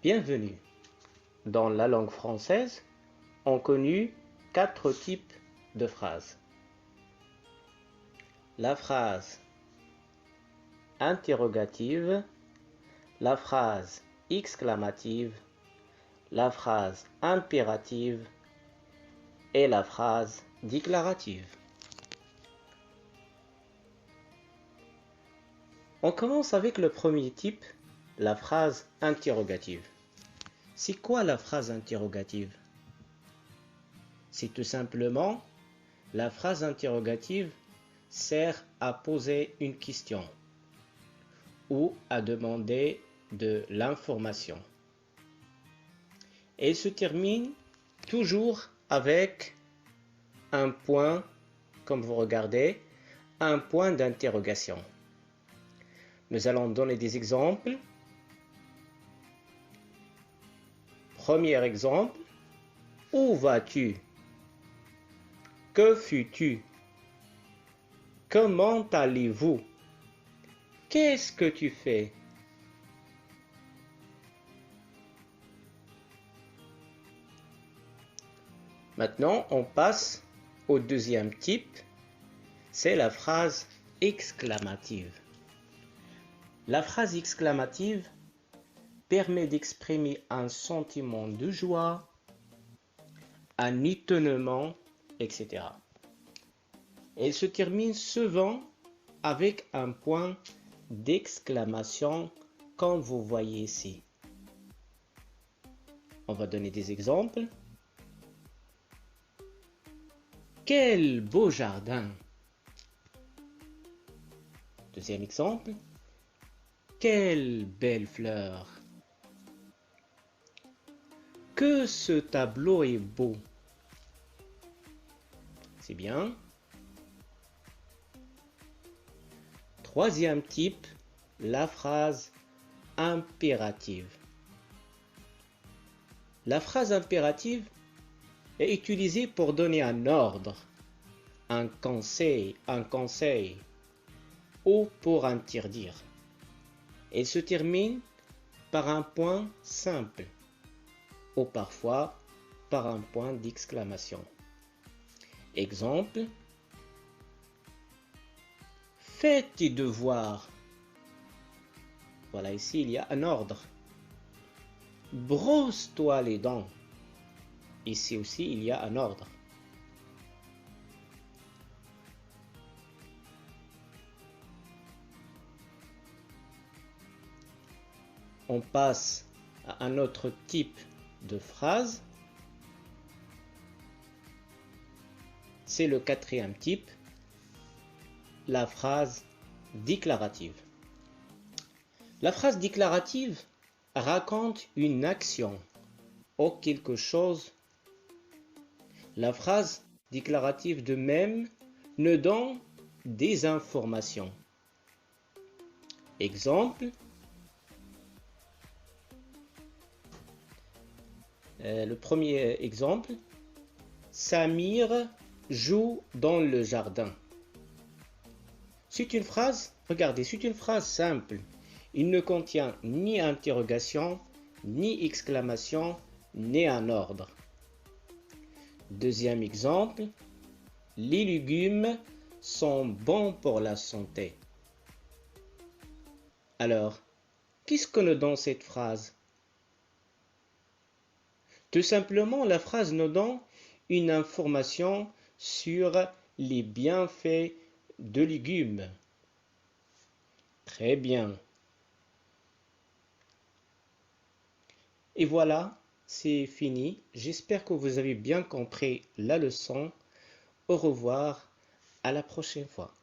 Bienvenue. Dans la langue française, on connaît 4 types de phrases. La phrase interrogative, la phrase exclamative, la phrase impérative et la phrase déclarative. On commence avec le premier type, la phrase interrogative. C'est quoi la phrase interrogative? C'est tout simplement, la phrase interrogative sert à poser une question ou à demander de l'information. Elle se termine toujours avec un point, comme vous regardez, un point d'interrogation. Nous allons donner des exemples. Premier exemple, où vas-tu? Que fus-tu? Comment allez-vous? Qu'est-ce que tu fais? Maintenant, on passe au deuxième type, c'est la phrase exclamative. La phrase exclamative permet d'exprimer un sentiment de joie, un étonnement, etc. Elle se termine souvent avec un point d'exclamation, comme vous voyez ici. On va donner des exemples. Quel beau jardin! Deuxième exemple. Quelle belle fleur! Que ce tableau est beau! C'est bien. Troisième type, la phrase impérative. La phrase impérative est utilisée pour donner un ordre, un conseil ou pour interdire. Elle se termine par un point simple ou parfois par un point d'exclamation. Exemple, fais tes devoirs. Voilà, ici il y a un ordre. Brosse-toi les dents. Ici aussi il y a un ordre. On passe à un autre type de phrase. C'est le quatrième type, la phrase déclarative. La phrase déclarative raconte une action ou quelque chose. La phrase déclarative de même nous donne des informations. Exemple, le premier exemple, Samir joue dans le jardin. C'est une phrase, regardez, c'est une phrase simple. Il ne contient ni interrogation, ni exclamation, ni un ordre. Deuxième exemple, les légumes sont bons pour la santé. Alors, qu'est-ce que nous donne cette phrase? Tout simplement, la phrase nous donne une information sur les bienfaits de légumes. Très bien. Et voilà, c'est fini. J'espère que vous avez bien compris la leçon. Au revoir, à la prochaine fois.